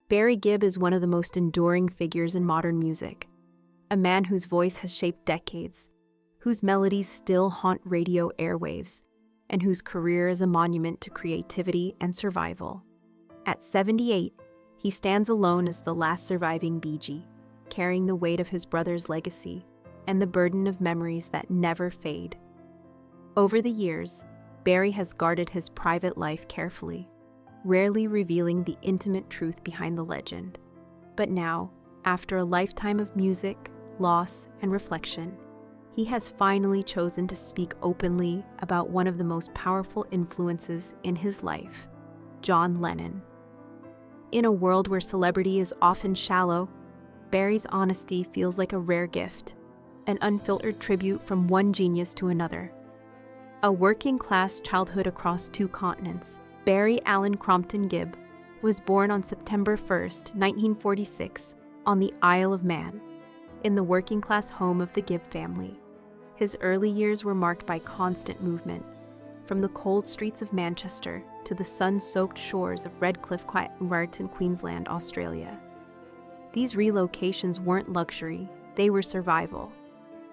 Barry Gibb is one of the most enduring figures in modern music, a man whose voice has shaped decades, whose melodies still haunt radio airwaves, and whose career is a monument to creativity and survival. At 78, he stands alone as the last surviving Bee Gee, carrying the weight of his brother's legacy and the burden of memories that never fade. Over the years, Barry has guarded his private life carefully, rarely revealing the intimate truth behind the legend. But now, after a lifetime of music, loss, and reflection, he has finally chosen to speak openly about one of the most powerful influences in his life, John Lennon. In a world where celebrity is often shallow, Barry's honesty feels like a rare gift, an unfiltered tribute from one genius to another. A working-class childhood across 2 continents, Barry Allen Crompton Gibb was born on September 1, 1946, on the Isle of Man, in the working-class home of the Gibb family. His early years were marked by constant movement, from the cold streets of Manchester to the sun-soaked shores of Redcliffe and Rarton, Queensland, Australia. These relocations weren't luxury, they were survival.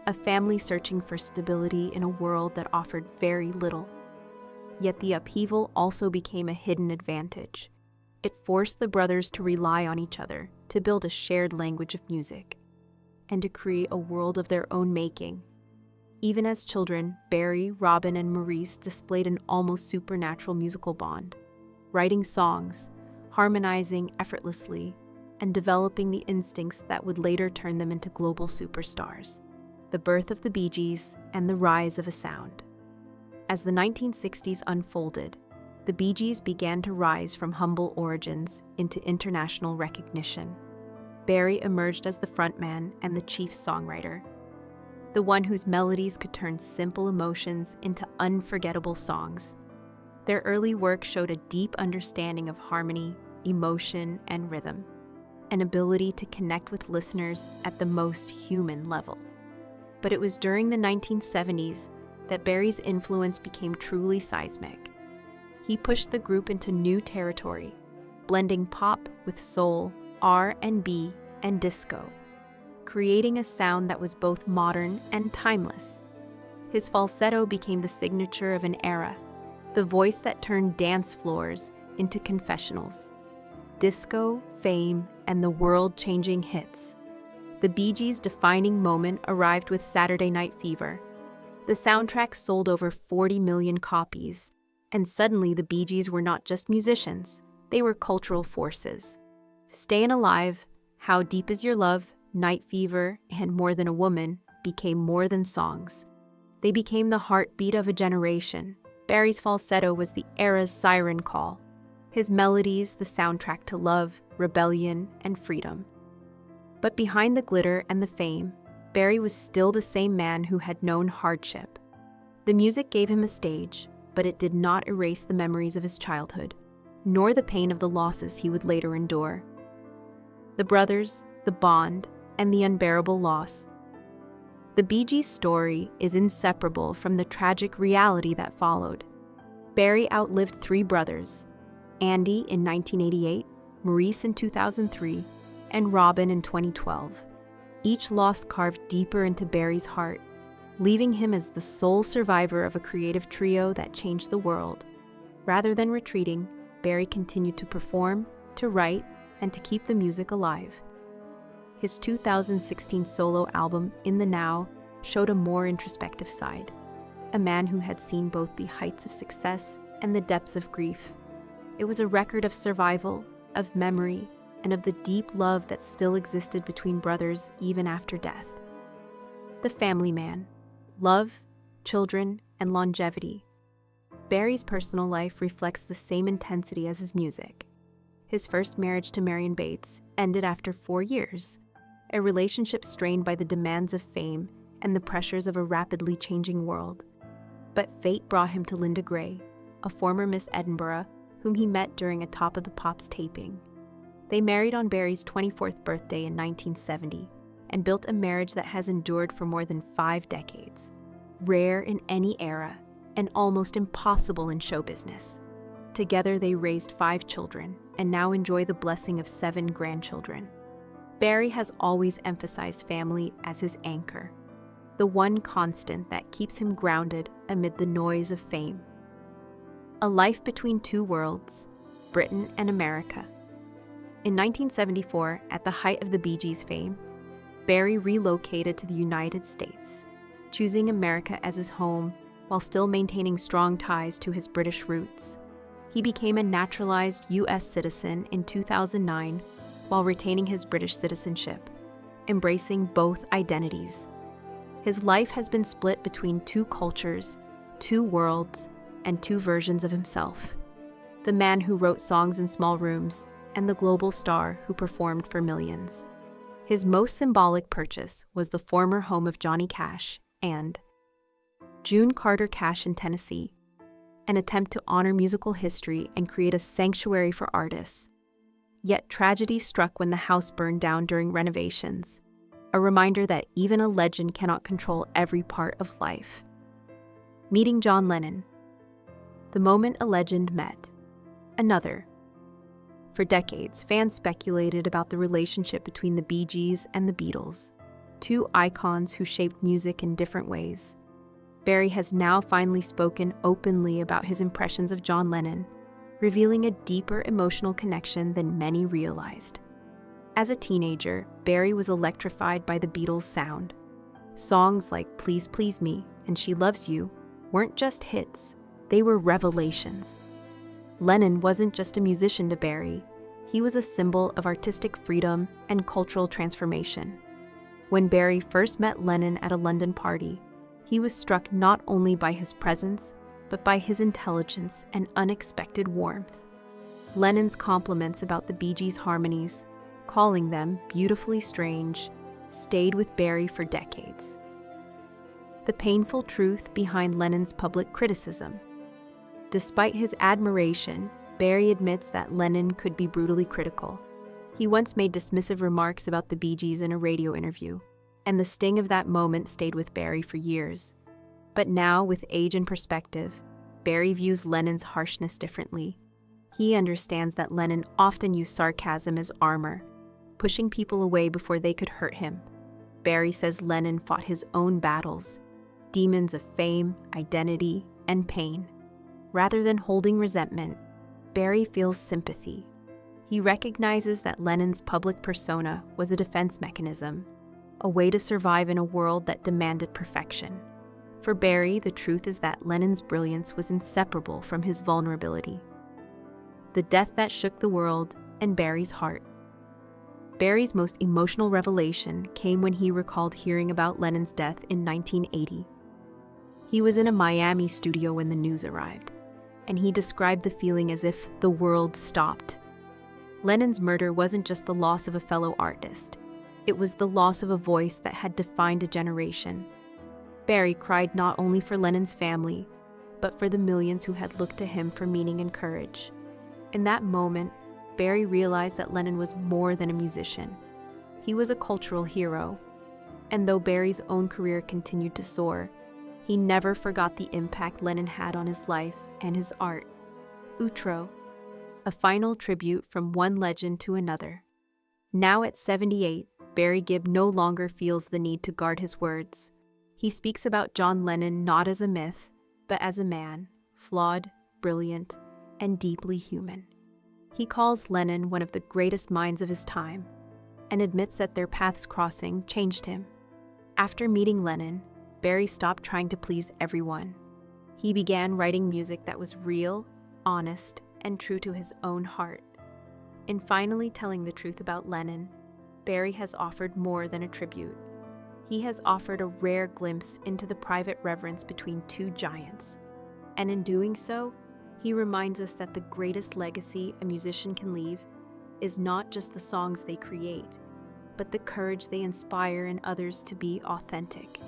A family searching for stability in a world that offered very little. Yet the upheaval also became a hidden advantage. It forced the brothers to rely on each other, to build a shared language of music, and to create a world of their own making. Even as children, Barry, Robin, and Maurice displayed an almost supernatural musical bond, writing songs, harmonizing effortlessly, and developing the instincts that would later turn them into global superstars. The birth of the Bee Gees and the rise of a sound. As the 1960s unfolded, the Bee Gees began to rise from humble origins into international recognition. Barry emerged as the frontman and the chief songwriter, the one whose melodies could turn simple emotions into unforgettable songs. Their early work showed a deep understanding of harmony, emotion, and rhythm, an ability to connect with listeners at the most human level. But it was during the 1970s that Barry's influence became truly seismic. He pushed the group into new territory, blending pop with soul, R&B, and disco, creating a sound that was both modern and timeless. His falsetto became the signature of an era, the voice that turned dance floors into confessionals. Disco, fame, and the world-changing hits. The Bee Gees' defining moment arrived with Saturday Night Fever. The soundtrack sold over 40 million copies, and suddenly the Bee Gees were not just musicians, they were cultural forces. Stayin' Alive, How Deep Is Your Love, Night Fever, and More Than a Woman became more than songs. They became the heartbeat of a generation. Barry's falsetto was the era's siren call. His melodies, the soundtrack to love, rebellion, and freedom. But behind the glitter and the fame, Barry was still the same man who had known hardship. The music gave him a stage, but it did not erase the memories of his childhood, nor the pain of the losses he would later endure. The brothers, the bond, and the unbearable loss. The Bee Gees' story is inseparable from the tragic reality that followed. Barry outlived 3 brothers, Andy in 1988, Maurice in 2003, and Robin in 2012. Each loss carved deeper into Barry's heart, leaving him as the sole survivor of a creative trio that changed the world. Rather than retreating, Barry continued to perform, to write, and to keep the music alive. His 2016 solo album, In the Now, showed a more introspective side, a man who had seen both the heights of success and the depths of grief. It was a record of survival, of memory, and of the deep love that still existed between brothers even after death. The family man, love, children, and longevity. Barry's personal life reflects the same intensity as his music. His first marriage to Marion Bates ended after 4 years, a relationship strained by the demands of fame and the pressures of a rapidly changing world. But fate brought him to Linda Gray, a former Miss Edinburgh, whom he met during a Top of the Pops taping. They married on Barry's 24th birthday in 1970 and built a marriage that has endured for more than 5 decades. Rare in any era and almost impossible in show business. Together they raised 5 children and now enjoy the blessing of 7 grandchildren. Barry has always emphasized family as his anchor, the one constant that keeps him grounded amid the noise of fame. A life between two worlds, Britain and America. In 1974, at the height of the Bee Gees' fame, Barry relocated to the United States, choosing America as his home while still maintaining strong ties to his British roots. He became a naturalized U.S. citizen in 2009 while retaining his British citizenship, embracing both identities. His life has been split between 2 cultures, 2 worlds, and 2 versions of himself. The man who wrote songs in small rooms and the global star who performed for millions. His most symbolic purchase was the former home of Johnny Cash and June Carter Cash in Tennessee, an attempt to honor musical history and create a sanctuary for artists. Yet tragedy struck when the house burned down during renovations, a reminder that even a legend cannot control every part of life. Meeting John Lennon. The moment a legend met another. For decades, fans speculated about the relationship between the Bee Gees and the Beatles, 2 icons who shaped music in different ways. Barry has now finally spoken openly about his impressions of John Lennon, revealing a deeper emotional connection than many realized. As a teenager, Barry was electrified by the Beatles' sound. Songs like Please Please Me and She Loves You weren't just hits, they were revelations. Lennon wasn't just a musician to Barry, he was a symbol of artistic freedom and cultural transformation. When Barry first met Lennon at a London party, he was struck not only by his presence, but by his intelligence and unexpected warmth. Lennon's compliments about the Bee Gees' harmonies, calling them beautifully strange, stayed with Barry for decades. The painful truth behind Lennon's public criticism. Despite his admiration, Barry admits that Lennon could be brutally critical. He once made dismissive remarks about the Bee Gees in a radio interview, and the sting of that moment stayed with Barry for years. But now, with age and perspective, Barry views Lennon's harshness differently. He understands that Lennon often used sarcasm as armor, pushing people away before they could hurt him. Barry says Lennon fought his own battles, demons of fame, identity, and pain. Rather than holding resentment, Barry feels sympathy. He recognizes that Lennon's public persona was a defense mechanism, a way to survive in a world that demanded perfection. For Barry, the truth is that Lennon's brilliance was inseparable from his vulnerability. The death that shook the world and Barry's heart. Barry's most emotional revelation came when he recalled hearing about Lennon's death in 1980. He was in a Miami studio when the news arrived, and he described the feeling as if the world stopped. Lennon's murder wasn't just the loss of a fellow artist. It was the loss of a voice that had defined a generation. Barry cried not only for Lennon's family, but for the millions who had looked to him for meaning and courage. In that moment, Barry realized that Lennon was more than a musician. He was a cultural hero. And though Barry's own career continued to soar, he never forgot the impact Lennon had on his life and his art. Outro, a final tribute from one legend to another. Now at 78, Barry Gibb no longer feels the need to guard his words. He speaks about John Lennon not as a myth, but as a man, flawed, brilliant, and deeply human. He calls Lennon one of the greatest minds of his time, and admits that their paths crossing changed him. After meeting Lennon, Barry stopped trying to please everyone. He began writing music that was real, honest, and true to his own heart. In finally telling the truth about Lennon, Barry has offered more than a tribute. He has offered a rare glimpse into the private reverence between 2 giants. And in doing so, he reminds us that the greatest legacy a musician can leave is not just the songs they create, but the courage they inspire in others to be authentic.